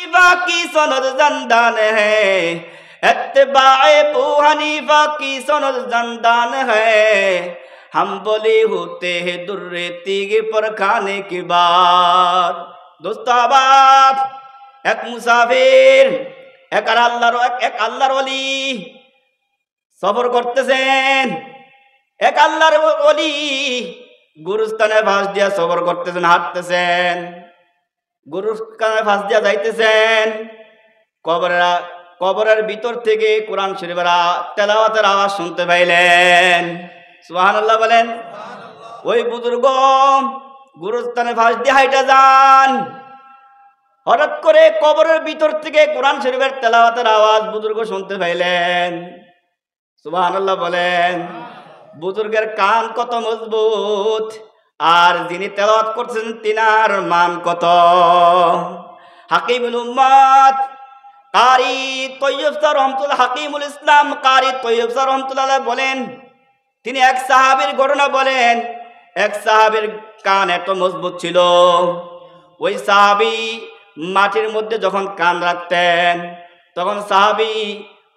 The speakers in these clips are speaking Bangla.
हनीफा की सनद जंदान है, इत्तिबाए अबू हनीफा की सनद जंदान है। हम बोले होते हैं दुर्रे तीगे पर खाने के बाद। दोस्तों बाप एक मुसाफिर एक আল্লাহর ওলি সফর করতেছেন। এক আল্লাহর ওলি গুরুস্থানে ফাঁস দিয়া সফর করতেছেন, হাঁটতেছেন, গুরুস্থানে ফাঁস দিয়া যাইতেছেন। কবরের ভিতর থেকে কোরআন শরীফের তেলাওয়াতের আওয়াজ শুনতে পাইলেন। সুবহানাল্লাহ বলেন। ওই বুজুর্গ গুরুস্থানে ফাঁস দিয়ে হাইটা যান। হঠাৎ করে কবরের ভিতর থেকে কোরআন শরীফের তেলাওয়াতের আওয়াজ বুজুর্গ শুনতে পাইলেন। সুবহানাল্লাহ বলেন। বুজুর্গের কান কত মজবুত, আর যিনি তেলাওয়াত করছেন তিনার মান কত। হাকিমুল উম্মাত কারি তৈয়ব স্যার রহমতুল্লাহ, হাকিমুল ইসলাম কারি তৈয়ব স্যার রহমতুল্লাহ বলেন, তিনি এক সাহাবীর ঘটনা বলেন। এক সাহাবীর কান এত মজবুত ছিল, ওই সাহাবী মাটির মধ্যে যখন কান রাখতেন তখন সাহাবী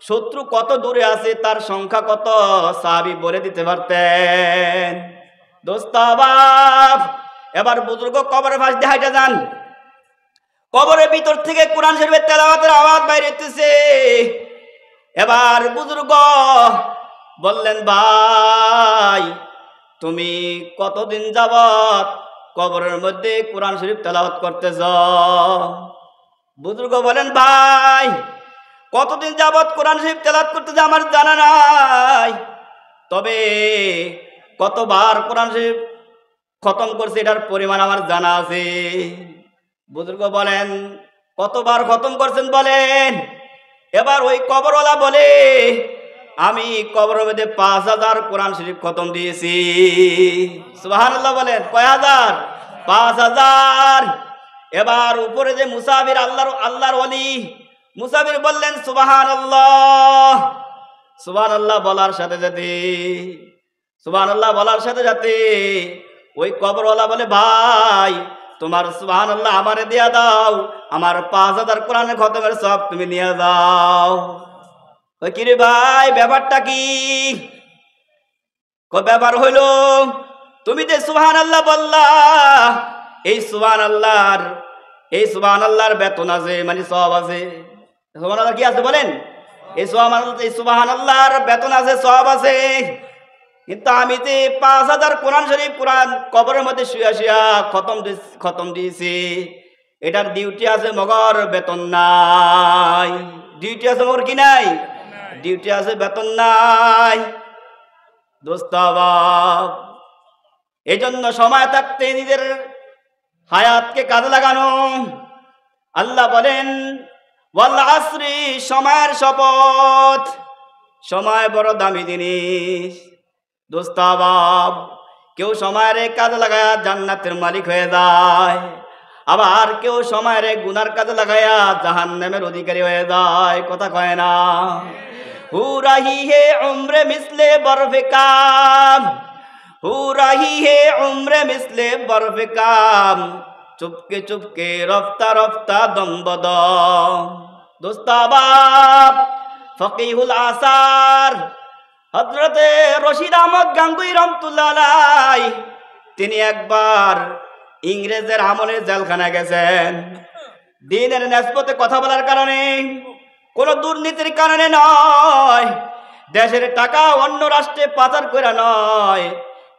শত্রু কত দূরে আছে তার সংখ্যা কত সাহাবী বলে দিতে পারতেন। দোস্ত বাপ এবার বুজুর্গ কবরের পাশ দিয়ে হাইটা যান। কবরের ভিতর থেকে কোরআন শরীফের তেলাওয়াতের আওয়াজ বাইরে হইতেছে। এবার বুজুর্গ বললেন, ভাই তুমি কতদিন যাবত কবরের মধ্যে কোরআন শরীফ তেলাওয়াত করতেছ? বুজুর্গ বলেন, ভাই কতদিন যাবত কোরআন শরীফ তেলাওয়াত করতেছ আমার জানা নাই, তবে কতবার কোরআন শরীফ খতম করছে এটার পরিমাণ আমার জানা আছে। বুজুর্গ বলেন, কতবার খতম করছেন বলেন? এবার ওই কবরওয়ালা বলে, আমি কবরের মধ্যে 5000 কোরআন শরীফ খতম দিয়েছি। সুবহানাল্লাহ বলেন। কয় হাজার? 5000। এবার উপরে যে মুসাফির আল্লাহর ওলি মুসাফির বললেন সুবহানাল্লাহ। সুবহানাল্লাহ বলার সাথে সাথে ওই কবরওয়ালা বলে, ভাই তোমার সুবহানাল্লাহ আমারে দিয়া দাও, আমার 5000 কোরআনের খতমের সব তুমি নিয়ে যাও। ওই কিরে ভাই ব্যাপারটা কি? ব্যাপার হইল তুমি যে সুবহানাল্লাহ বললা, এই সুবহানাল্লাহর বেতন আছে, মানে সওয়াব আছে। সুবহানাল্লাহ কি আছে বলেন? এই সুবহানাল্লাহর বেতন আছে, সওয়াব আছে। কিন্তু আমি যে 5000 কোরআন শরীফ কবরের মধ্যে শুয়া খতম দিয়েছি, এটার ডিউটি আছে মগর বেতন নাই। ডিউটি আছে মগর কি নাই? ডিউটি আছে বেতন নাই। দোস্ত বাপ এই জন্য সময় থাকতে নিজের হায়াতকে কাজে লাগানো। আল্লাহ বলেন, ওয়াল আসরি, সময়ের শপথ, সময় বড় দামি জিনিস। দোস্ত বাপ কেউ সময়ের কাজে লাগায়া জান্নাতের মালিক হয়ে যায়, আবার কেউ সময়ের গুনার কাজে লাগায়া জাহান্নামের অধিকারী হয়ে যায়। কথা কয় না? হু রাহি হে উমরে মিসলে বরফে কাম, হু রাহি হে উমরে মিসলে বরফে কাম, চুপকে চুপকে রফতা রফতা দম বদম। দোস্ত বাপ ফকিহুল আসার হযরতে রশিদ আহমদ গাঙ্গুহি রহমাতুল্লাহ আলাইহি, তিনি একবার ইংরেজের আমলে জেলখানায় গেছেন। দ্বীনের নিসবতে কথা বলার কারণে, কোনো দুর্নীতির কারণে নয়, দেশের টাকা অন্য রাষ্ট্রে পাচার করে নয়,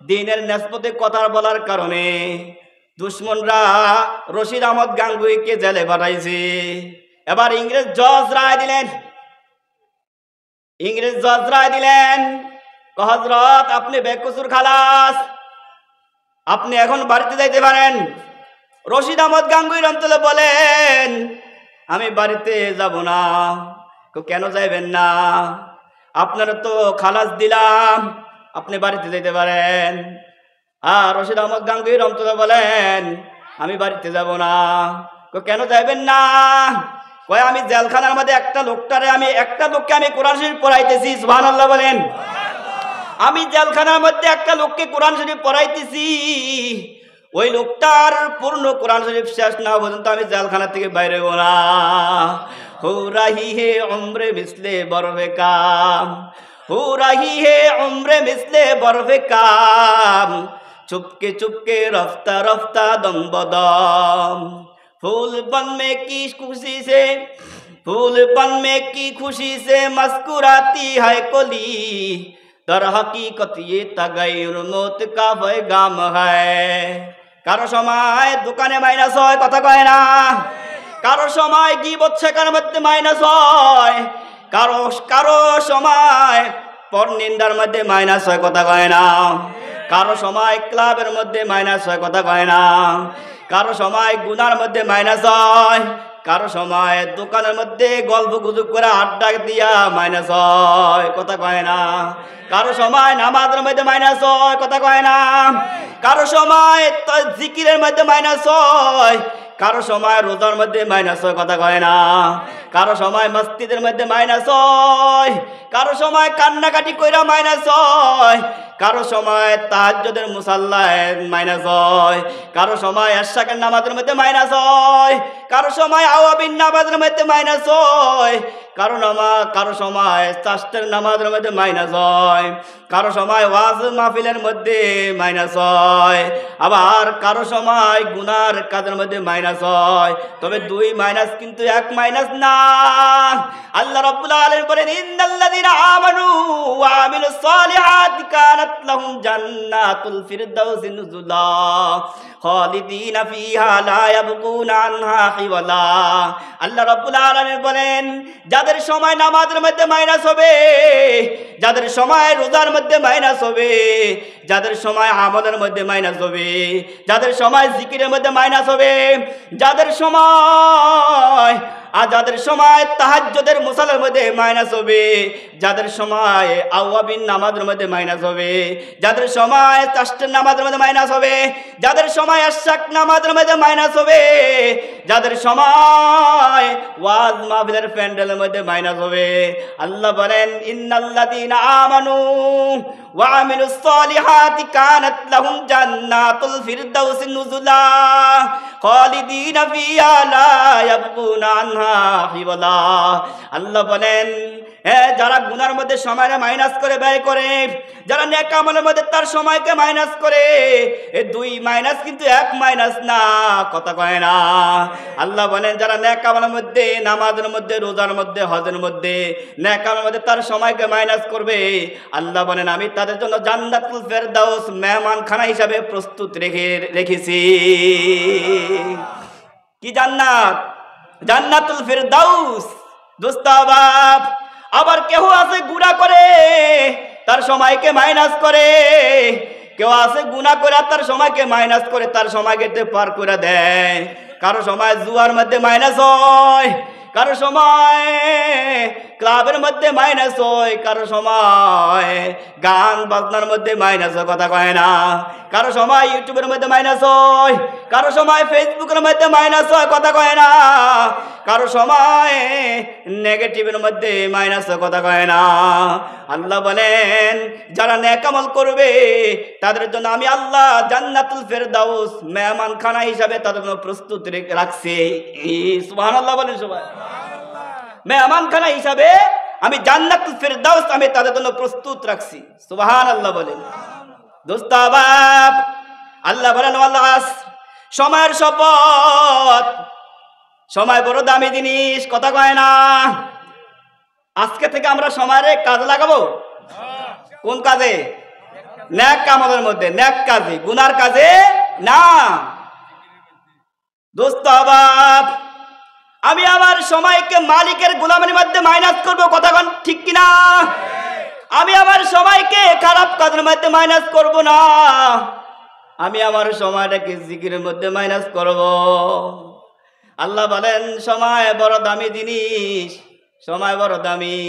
দ্বীনের নিসবতে কথা বলার কারণে দুশ্মনরা রশিদ আহমদ গাঙ্গুহিকে জেলে পাঠাইছে। এবার ইংরেজ জজ রায় দিলেন, হযরত আপনি বেকসুর খালাস, আপনি এখন বাড়িতে যাইতে পারেন। রশিদ আহমদ গাঙ্গুহি রহমাতুল্লাহ বলেন, আমি বাড়িতে যাব না। কেন যাইবেন না? আপনারা তো খালাস দিলাম, আপনি বাড়িতে যাইতে পারেন। আর রশিদ আহমদ গাঙ্গুহি রহমাতুল্লাহ বলেন, আমি বাড়িতে যাব না। কেন যাইবেন না? কয়, আমি জেলখানার মধ্যে একটা লোককে আমি কোরআন শরীফ পড়াইতেছি। সুবহানাল্লাহ বলেন। আমি জেলখানার মধ্যে একটা লোককে কোরআন শরীফ পড়াইতেছি, ওই লোকটার পূর্ণ কোরআন শরীফ শেষ না পর্যন্ত আমি জেলখানা থেকে বাইরে হবো না। হো রাহি হে উমরে মিসলে বরফে কাম, हो रही है उम्र मिसले बर्फ़ काम, चुपके चुपके रफ्ता रफ्ता दम बदम, फूल बन में की खुशी से, फूल बन में की खुशी से मुस्कुराती है कली, दर हकीकत ये तगैर मौत का पैगाम है। কারো সময় দোকানে মাইনাস হয়, কথা কয় না। কারো সময় গীবত শেখার মধ্যে মাইনাস হয়, কারো কারো সময় পর নিন্দার মধ্যে মাইনাস হয়, কথা কয় না। কারো সময় ক্লাবের মধ্যে মাইনাস হয়, কথা কয় না। কারো সময় গুনার মধ্যে মাইনাস হয়, কারো সময় দোকানের মধ্যে গল্প গুজব করে আড্ডা দিয়া মাইনাস হয়, কথা কয় না। কারো সময় নামাজের মধ্যে মাইনাস হয়, কথা কয় না। কারো সময় জিকিরের মধ্যে মাইনাস হয়, কারো সময় রোজার মধ্যে মাইনাস হয়, কথা কয় না। কারো সময় মসজিদের মধ্যে মাইনাস হয়, কারো সময় কান্নাকাটি কইরা মাইনাস হয়, কারো সময় তাহাজ্জুদের মুসাল্লায় মাইনাস হয়, কারো সময় এশাকের নামাজের মধ্যে মাইনাস হয়, কারো সময় আওয়াবিন নামাজের মধ্যে মাইনাস হয়, কারো সময় চাষ্টের নামাজের মধ্যে মাইনাস হয়, কারো সময় ওয়াজ মাহফিলের মধ্যে মাইনাস হয়, আবার কারো সময় গুনার কাজের মধ্যে মাইনাস হয়। তবে দুই মাইনাস কিন্তু এক মাইনাস না। আল্লাহ রাব্বুল আলামিন বলেন, ইন্নাল্লাযীনা আমানু ওয়া আমিলুস সালিহাতি কানাত লাহুম জান্নাতুল ফিরদাউসি নুজুলা খালিদিনা ফিহা লা ইয়াবগুনা আনহা হিওয়ালা। আল্লাহ রাব্বুল আলামিন বলেন, যাদের সময় নামাজের মধ্যে মাইনাস হবে, যাদের সময় রোজার মধ্যে মাইনাস হবে, যাদের সময় আমলের মধ্যে মাইনাস হবে, যাদের সময় জিকিরের মধ্যে মাইনাস হবে, যাদের সময় তাহাজ্জুদের মুসাল্লার মধ্যে মাইনাস হবে, যাদের সময় আওয়াবিন নামাজের মধ্যে মাইনাস হবে, যাদের সময় তাশতের নামাজের মধ্যে মাইনাস হবে, যাদের সময় আশাক নামাজের মধ্যে মাইনাস হবে, যাদের সময় ওয়াজ মাহফিলের প্যান্ডেলের মধ্যে মাইনাস হবে, আল্লাহ বলেন, ইন্নাল্লাযীনা আমানু ওয়া আমিলুস সালিহাতি কানাত লাহুম জান্নাতুল ফিরদাউসি নুজুলা খালিদিনা ফিহা লা ইয়াবগুনা আনহা হিওয়ালা। আল্লাহ বলেন, যারা গুনার মধ্যে সময়কে মাইনাস করে ব্যয় করে, যারা নেক আমলের মধ্যে তার সময়কে মাইনাস করে, এই দুই মাইনাস কিন্তু এক মাইনাস না, কথা কয় না। আল্লাহ বলেন, যারা নেক আমলের মধ্যে, নামাজের মধ্যে, রোজার মধ্যে, হজের মধ্যে, নেক আমলের মধ্যে তার সময়কে মাইনাস করবে, আল্লাহ বলেন, আমি তাদের জন্য জান্নাতুল ফেরদাউস মেহমানখানা হিসাবে প্রস্তুত রেখেছি। কি জান্নাত? জান্নাতুল ফেরদাউস। দোস্তাবাব, আবার কেউ আছে গুনাহ করে তার সময়কে মাইনাস করে, কেউ আছে গুনাহ করে তার সময়কে মাইনাস করে, তার সময়কে পার করে দেয়। কারো সময় জুয়ার মধ্যে মাইনাস হয়, কারো সময় ক্লাবের মধ্যে মাইনাস হয়, কারো সময় গান বাজনার মধ্যে মাইনাস হয়, কথা কয় না। কারো সময় ইউটিউবের মধ্যে মাইনাস হয়, কারো সময় ফেসবুকের মধ্যে মাইনাস হয়, কথা কয় না। কারো সময় নেগেটিভের মধ্যে মাইনাস হয়, কথা কয় না। আল্লাহ বলেন, যারা নেক আমল করবে তাদের জন্য আমি আল্লাহ জান্নাতুল ফেরদাউস মেহমানখানা হিসাবে তাদের জন্য প্রস্তুত রাখছি। সুবহানাল্লাহ বলেন সবাই। মেহমানখানা হিসাবে আমি জান্নাতুল ফেরদাউস আমি তাদের জন্য প্রস্তুত রাখছি। সুবহানাল্লাহ বলেন। দোস্তাবাব, আল্লাহ বলেন, সময়ের শপথ, সময় বড় দামি জিনিস, কথা কয় না। আজকে থেকে আমরা সময়ের কাজে লাগাবো। কোন কাজে? নেক আমলের মধ্যে, নেক কাজে, গুনার কাজে না। দোস্তাবাব, আমি আমার সময়কে মালিকের গোলামের মধ্যে মাইনাস করবো, কথা কন ঠিক কিনা? আমি আমার সময়কে খারাপ কাজের মধ্যে মাইনাস করব না, আমি আমার সময়টাকে জিকিরের মধ্যে মাইনাস করব। আল্লাহ বলেন, সময় বড় দামি জিনিস, সময় বড় দামি।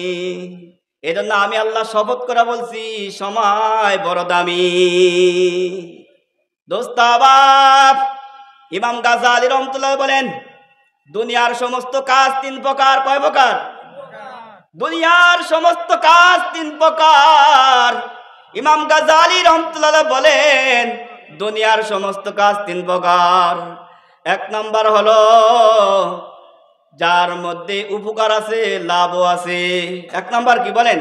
এই জন্য আমি আল্লাহ শপথ করে বলছি, সময় বড় দামি। দোস্তাবাব, ইমাম গাজ্জালী রাহমাতুল্লাহ বলেন, দুনিয়ার সমস্ত কাজ তিন প্রকার। কয় প্রকার? দুনিয়ার সমস্ত কাজ তিন প্রকার। ইমাম গাজ্জালী রাহমাতুল্লাহ বলেন, দুনিয়ার সমস্ত কাজ তিন প্রকার। এক নম্বর হলো যার মধ্যে উপকার আছে লাভও আছে। এক নম্বর কি বলেন?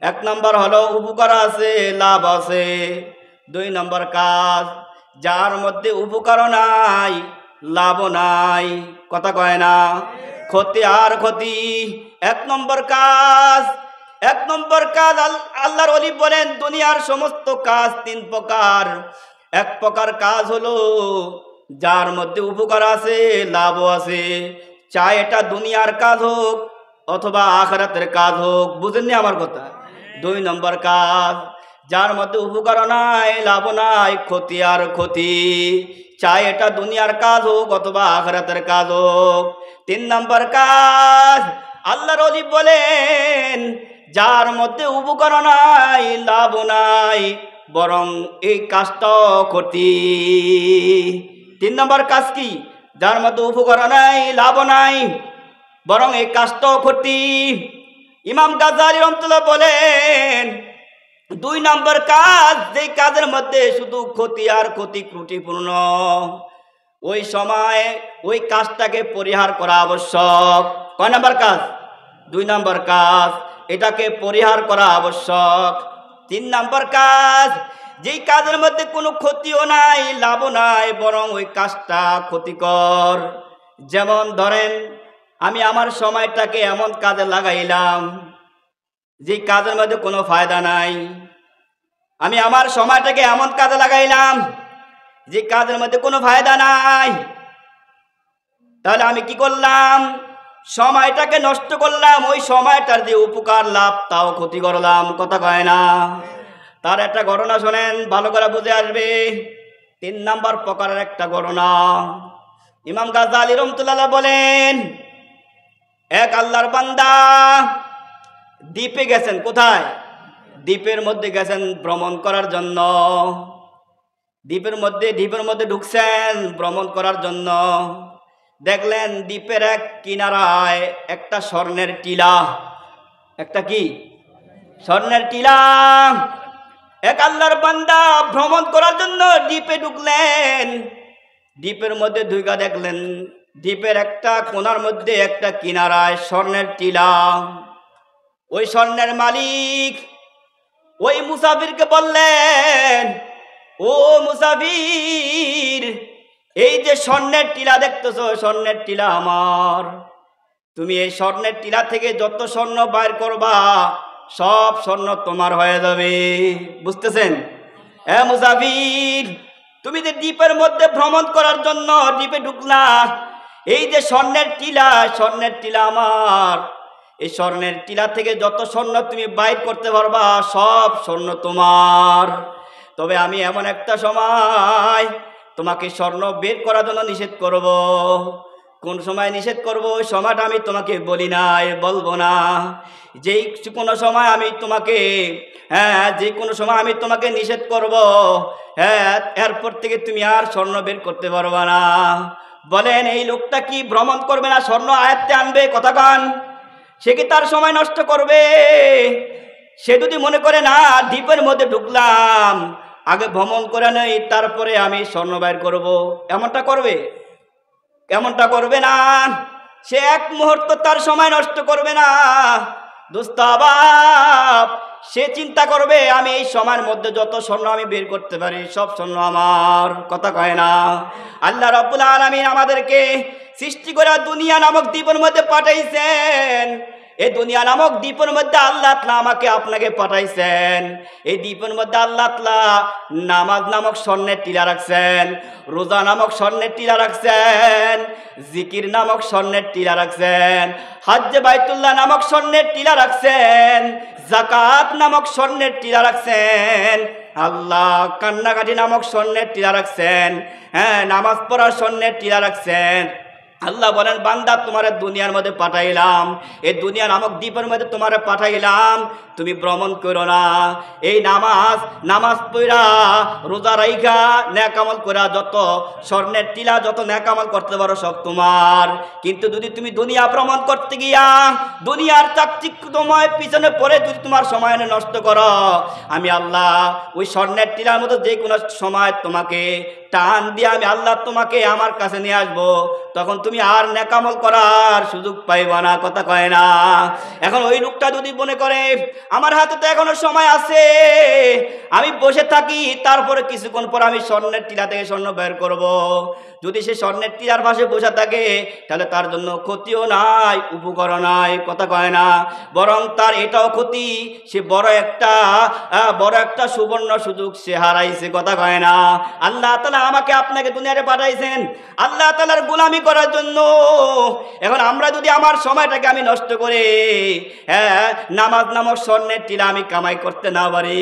এক নম্বর হলো উপকার আছে লাভ আছে। দুই নম্বর কাজ যার মধ্যে উপকারও নাই লাভও নাই, কথা কয় না, ক্ষতি আর ক্ষতি। এক নম্বর কাজ, এক নম্বর কাজ আল্লাহর ওলি বলেন দুনিয়ার সমস্ত কাজ তিন প্রকার। এক প্রকার কাজ হলো যার মধ্যে উপকার আছে লাভও আছে, চাই এটা দুনিয়ার কাজ হোক অথবা আখিরাতের কাজ হোক, বুঝেননি আমার কথা? দুই নম্বর কাজ যার মধ্যে উপকার নাই লাভ নাই, ক্ষতি আর ক্ষতি, চাই এটা দুনিয়ার কাজ হোক অথবা আখিরাতের কাজ হোক। তিন নম্বর কাজ আল্লাহর ওলি বলেন যার মধ্যে উপকার নাই লাভ নাই, বরং এই কাজটাও ক্ষতি। তিন নম্বর কাজ কি? যার মধ্যে উপকার নাই লাভ নাই, বরং এই কাজটাও ক্ষতি। ইমাম গাজ্জালী রাহমাতুল্লাহ বলেন দুই নম্বর কাজ যেই কাজের মধ্যে শুধু ক্ষতি আর ক্ষতি ত্রুটিপূর্ণ, ওই সময় ওই কাজটাকে পরিহার করা আবশ্যক। কয় নম্বর কাজ? দুই নম্বর কাজ, এটাকে পরিহার করা আবশ্যক। তিন নম্বর কাজ যেই কাজের মধ্যে কোনো ক্ষতিও নাই লাভও নাই, বরং ওই কাজটা ক্ষতিকর। যেমন ধরেন আমি আমার সময়টাকে এমন কাজে লাগাইলাম যে কাজের মধ্যে কোনো ফায়দা নাই। আমি আমার সময়টাকে এমন কাজে লাগাইলাম যে কাজের মধ্যে কোনো ফায়দা নাই, তাহলে আমি কি করলাম? সময়টাকে নষ্ট করলাম, ওই সময়টার যে উপকার লাভ তাও ক্ষতি করলাম, কথা কয় না। তার একটা ঘটনা শোনেন, ভালো করে বুঝে আসবে। তিন নম্বর প্রকারের একটা ঘটনা ইমাম গাজ্জালী রাহমাতুল্লাহ বলেন এক আল্লাহর বান্দা দ্বীপে গেছেন। কোথায়? দ্বীপের মধ্যে গেছেন ভ্রমণ করার জন্য। দ্বীপের মধ্যে ঢুকছেন ভ্রমণ করার জন্য। দেখলেন দ্বীপের এক কিনারায় একটা স্বর্ণের টিলা। একটা কি? স্বর্ণের টিলা। এক আল্লাহর বান্দা ভ্রমণ করার জন্য দ্বীপে ঢুকলেন। দ্বীপের মধ্যে ঢুকা দেখলেন দ্বীপের একটা কোণার মধ্যে একটা কিনারায় স্বর্ণের টিলা। ওই স্বর্ণের মালিক ওই মুসাফিরকে বললেন, ও মুসাফির, এই যে স্বর্ণের টিলা দেখতেছো, স্বর্ণের টিলা আমার, তুমি এই স্বর্ণের টিলা থেকে যত স্বর্ণ বাইর করবা সব স্বর্ণ তোমার হয়ে যাবে। বুঝতেছেন? মুসাফির, তুমি যে দ্বীপের মধ্যে ভ্রমণ করার জন্য দ্বীপে ঢুকলা, এই যে স্বর্ণের টিলা, স্বর্ণের টিলা আমার, এই স্বর্ণের টিলা থেকে যত স্বর্ণ তুমি বাইর করতে পারবা সব স্বর্ণ তোমার। তবে আমি এমন একটা সময় তোমাকে স্বর্ণ বের করার জন্য নিষেধ করব। কোন সময় নিষেধ করব ওই সময়টা আমি তোমাকে বলি নাই, বলবো না। যেই কোনো সময় আমি তোমাকে যে কোনো সময় আমি তোমাকে নিষেধ করব, এরপর থেকে তুমি আর স্বর্ণ বের করতে পারবা না। বলেন এই লোকটা কি ভ্রমণ করবে না স্বর্ণ আয়ত্তে আনবে? কথা কান। সে কি তার সময় নষ্ট করবে? সে যদি মনে করে না দ্বীপের মধ্যে ঢুকলাম, আগে ভ্রমণ করে নেই তারপরে আমি স্বর্ণ বাইর করব, এমনটা করবে? এমনটা করবে না। সে এক মুহূর্ত তার সময় নষ্ট করবে না। দোস্ত বাপ, সে চিন্তা করবে আমি এই সময়ের মধ্যে যত স্বর্ণ আমি বের করতে পারি সব স্বর্ণ আমার, কথা কয় না। আল্লাহ রাব্বুল আলামিন আমাদেরকে সৃষ্টি করে দুনিয়া নামক দ্বীপের মধ্যে পাঠাইছেন। এই দুনিয়া নামক দ্বীপের মধ্যে আল্লাহ তাআলা আমাকে আপনাকে পাঠাইছেন। এই দ্বীপের মধ্যে আল্লাহ তাআলা নামাজ নামক স্বর্ণের টিলা রাখছেন, রোজা নামক স্বর্ণের টিলা রাখছেন, জিকির নামক স্বর্ণের টিলা রাখছেন, হজ্জে বাইতুল্লাহ নামক স্বর্ণের টিলা রাখছেন, যাকাত নামক স্বর্ণের টিলা রাখছেন, আল্লাহ কান্নাকাটি নামক স্বর্ণের টিলা রাখছেন, নামাজ পড়ার স্বর্ণের টিলা রাখছেন, আল্লাহ বলেন বান্দা তোমার দুনিয়ার মধ্যে পাঠাইলাম, এই দুনিয়া নামক দ্বীপের মধ্যে তোমার পাঠাইলাম, তুমি ভ্রমণ করো না। এই নামাজ পড়া, রোজা রাইখা, নেক আমল করা, যত স্বর্ণের টিলা, যত নেক আমল করতে পারো সব তোমার। কিন্তু যদি তুমি দুনিয়া ভ্রমণ করতে গিয়া দুনিয়ার চাকচিক্যময় পিছনে পড়ে যদি তোমার সময় নষ্ট করো, আমি আল্লাহ ওই স্বর্ণের টিলার মতো যে কোনো সময় তোমাকে টান দিয়ে আমি আল্লাহ তোমাকে আমার কাছে নিয়ে আসবো, তখন তুমি আর নেকামল করার সুযোগ পাইবা না। কথা কয় না? এখন ওই লোকটা যদি মনে করে আমার হাতে তো এখনো সময় আছে, আমি বসে থাকি, তারপরে কিছুক্ষণ পর আমি স্বর্ণের টিলা থেকে স্বর্ণ বের করব, যদি সে স্বর্ণের টিলার পাশে বসে থাকে তাহলে তার জন্য ক্ষতিও নাই, উপকারও নাই। কথা কয় না? বরং তার এটাও ক্ষতি, সে বড় একটা সুবর্ণ সুযোগ সে হারাইছে। কথা কয় না? আল্লাহ তাআলা আমাকে আপনাকে দুনিয়াতে পাঠাইছেন আল্লাহ তাআলার গোলামি করার জন্য। এখন আমরা যদি আমার সময়টাকে আমি নষ্ট করে নামাজ নামক স্বর্ণের টিলা আমি কামাই করতে না পারি,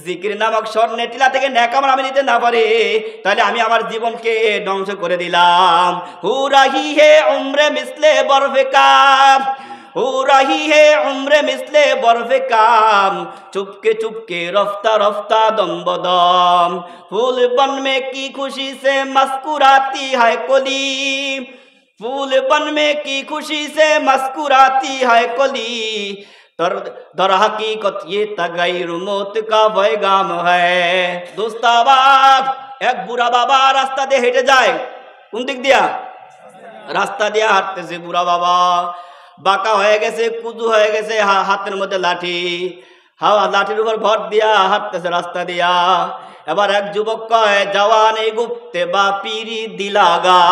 জিকির নামক স্বর্ণের টিলা থেকে নেক আমল আমি নিতে না পারি, তাহলে আমি আমার জীবনকে ধ্বংস করে দিলাম। হু রাহি হে উমরে মিসলে বরফে কাম, हो रही है उम्र मिसले बर्फे काम, चुपके चुपके रफ्ता रफ्ता दम बदम, फूल बन में की खुशी से मुस्कुराती है कली, फूल बन में की खुशी से मुस्कुराती है कली, दर हकीकत ये तगैर मौत का पैगाम है। दोस्ताबाद एक बुरा बाबा रास्ता দিয়ে হেঁটে যায়, কোন দিক দিয়া? রাস্তা দিয়ে হাঁটতেছে বুড়া বাবা, বাঁকা হয়ে গেছে, কুজু হয়ে গেছে, হাতের মধ্যে লাঠি, লাঠির উপর ভর দিয়া হাঁটতেছে রাস্তা দিয়া। এবার এক যুবক কয় জওয়ানে গুপ্তে বা পিরি দিলাগা,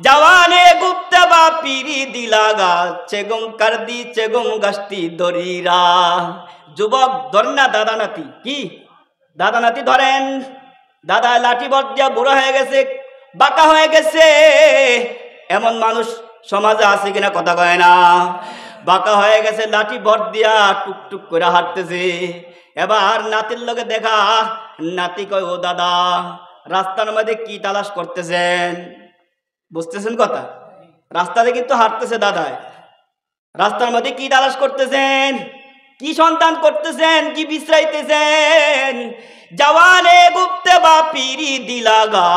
জওয়ানে গুপ্তে বা পিরি দিলাগা, চেগম কারদি চেগম গাছটি দরিরা। যুবক ধরেন না দাদা নাতি, কি দাদা নাতি ধরেন, দাদা লাঠি ভর দিয়া বুড়া হয়ে গেছে, বাঁকা হয়ে গেছে, এমন মানুষ সমাজে আছে কিনা? কথা কয় না? বাঁকা হয়ে গেছে, লাঠি ভর দিয়া টুকটুক করে হাঁটতেছে। এবার নাতির লগে দেখা, নাতি কয় ও দাদা রাস্তার মধ্যে কি তালাশ করতেছেন? বুঝতেছেন কথা? রাস্তাতে কিন্তু হাঁটতেছে দাদায়, রাস্তার মধ্যে কি তালাশ করতেছেন? কি সন্ধান করতেছেন? কি বিশ্রাইতেছেন? জওয়ানে গুপ্তে বা পিরি দিলাগা,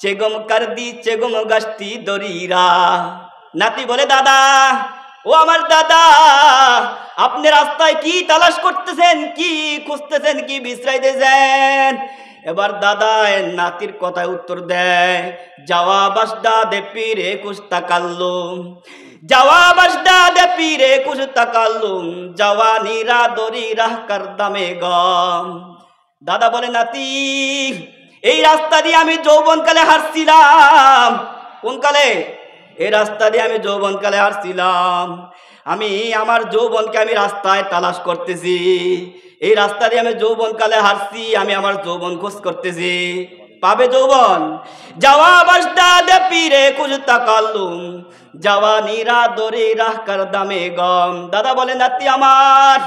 চেগম কারদি চেগম গাছটি দরিরা। নাতি বলে দাদা, ও আমার দাদা, আপনি রাস্তায় কি তালাশ করতেছেন, কি খুঁজতেছেন, কি বিশ্রাইতেছেন? এবার দাদা নাতির কথায় উত্তর দেয়, জওয়াব আসদা দে পীরে কুছ তাকাল্লুম, জওয়াব আসদা দে পীরে কুছ তাকাল্লুম, জওয়ানি রা দরি রাহ কর দামে গম। দাদা বলে নাতি, এই রাস্তা দিয়ে আমি যৌবনকালে হাঁটছিলাম। কোন কালে? এই রাস্তা দিয়ে আমি যৌবনকালে হাঁটছিলাম। আমি আমার যৌবনকে আমি রাস্তায় তালাশ করতেছি, এই রাস্তা দিয়ে আমি যৌবনকালে হাঁটছি, আমি আমার যৌবন খোঁজ করতেছি। পাবে যৌবন? জওয়াব আসদা দে পীরে কুছ তাকাল্লুম, জওয়ানিরা দরে রাহ কর দামে গম। দাদা বলে নাতি আমার,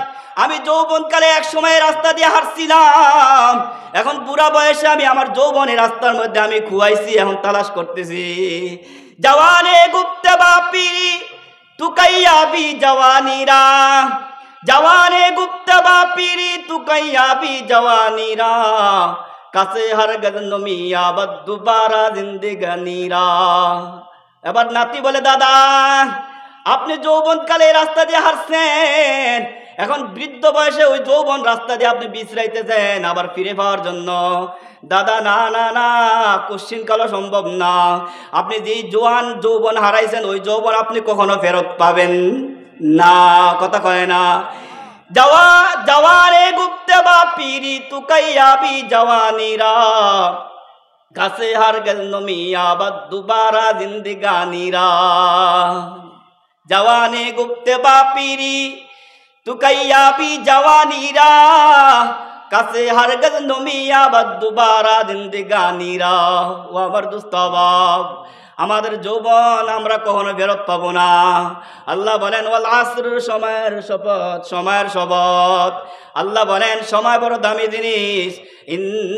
আমি যৌবনকালে এক সময় রাস্তা দিয়ে হাঁটছিলাম, এখন বুড়া বয়সে আমি আমার যৌবনের রাস্তার মধ্যে আমি খুয়াইছি, এখন তালাশ করতেছি। জওয়ানে গুপ্তে বা পিরি তুকাইয়াবি জওয়ানিরা, জওয়ানে গুপ্তে বা পিরি তুকাইয়াবি জওয়ানিরা, কাছে হরগজ নমিয়া বাদ দুবারা জিন্দেগানিরা। এবার নাতি বলে দাদা, আপনি যৌবনকালে রাস্তা দিয়ে হাঁটছেন, এখন বৃদ্ধ বয়সে ওই যৌবন রাস্তা দিয়ে আপনি বিশ্রাইতেছেন আবার ফিরে পাওয়ার জন্য। দাদা না না না, কোশ্চিন কালো সম্ভব না। আপনি যেই যৌবন হারাইছেন ওই যৌবন আপনি কখনো ফেরত পাবেন না। কথা কয় না? জওয়ানে গুপ্তে বা পিরি তুকাইয়াবি জওয়ানিরা, কাছে হরগজ নমিয়া বাদ দুবারা জিন্দেগানিরা। জওয়ানে গুপ্তে বা পিরি তুকাইয়াবি জওয়ানিরা, কাছে হরগজ নমিয়া বাদ দুবারা জিন্দেগানিরা। ও আমার দুস্তাবাব, আমাদের যৌবন আমরা কখনো ফেরত পাবো না। আল্লাহ বলেন ওয়াল আসর, সময়ের শপথ, সময়ের শপথ। আল্লাহ বলেন সময় বড় দামি জিনিস।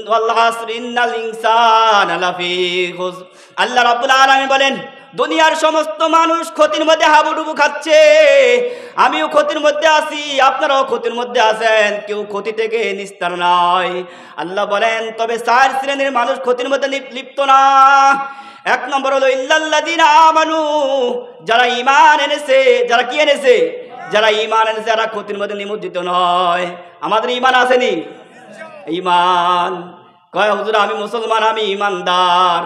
ওয়াল আসর ইন্নাল ইনসানা লাফি খুসর। আল্লাহ রাব্বুল আলামিন বলেন দুনিয়ার সমস্ত মানুষ ক্ষতির মধ্যে হাবুডুবু খাচ্ছে, আমিও ক্ষতির মধ্যে আছি, আপনারাও ক্ষতির মধ্যে আছেন, কেউ ক্ষতি থেকে নিস্তার নয়। আল্লাহ বলেন তবে 4 শ্রেণীর মানুষ ক্ষতির মধ্যে লিপ্ত না। 1 নম্বর হলো ইল্লাল্লাযিনা আমানু, যারা ঈমান এনেছে। যারা কি এনেছে? যারা ঈমান এনেছে, যারা ক্ষতির মধ্যে নিমজ্জিত নয়। আমাদের ঈমান আসেনি? ঈমান কয় হুজুর আমি মুসলমান, আমি ঈমানদার।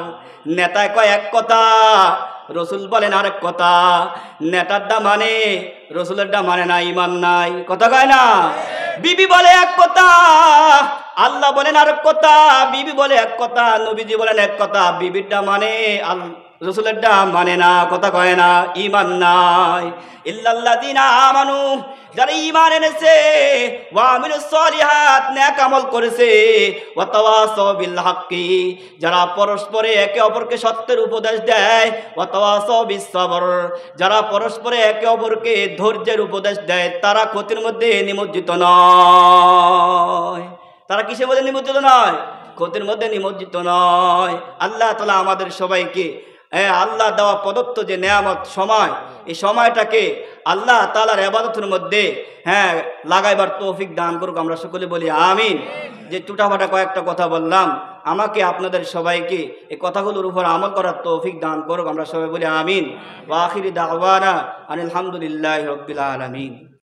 নেতায় কয় এক কথা, রসুল বলেন আরেক কথা। নেতারটা মানে, রসুলেরটা মানে না, ঈমান নাই। কথা কয় না? বিবি বলে এক কথা, আল্লাহ বলেন আরেক কথা। বিবি বলে এক কথা, নবীজি বলেন এক কথা, বিবিরটা মানে রসুলেরটা মানে না। কথা কয় না? ঈমান নাই। ইল্লাল্লাযিনা আমানু, যারা ঈমান এনেছে, ওয়া আমিলুস সলিহাত, নেক আমল করেছে, ওয়া তাওয়াসাউ বিল হাক্কি, যারা পরস্পরে একে অপরকে সত্যের উপদেশ দেয়, ওয়া তাওয়াসাউ বিস সবর, যারা পরস্পরে একে অপরকে ধৈর্যের উপদেশ দেয়, তারা ক্ষতির মধ্যে নিমজ্জিত নয়। তারা কিসের মধ্যে নিমজ্জিত নয়? ক্ষতির মধ্যে নিমজ্জিত নয়। আল্লাহ তাআলা আমাদের সবাইকে আল্লাহ দেওয়া প্রদত্ত যে নেয়ামত সময়, এই সময়টাকে আল্লাহ তাআলার ইবাদতের মধ্যে লাগাইবার তৌফিক দান করুক। আমরা সকলে বলি আমিন। যে টুটাফাটা কয়েকটা কথা বললাম, আমাকে আপনাদের সবাইকে এই কথাগুলোর উপর আমল করার তৌফিক দান করুক। আমরা সবাই বলি আমিন। ওয়া আখিরি দাওয়ানা আনিল হামদুলিল্লাহি রাব্বিল আলামিন।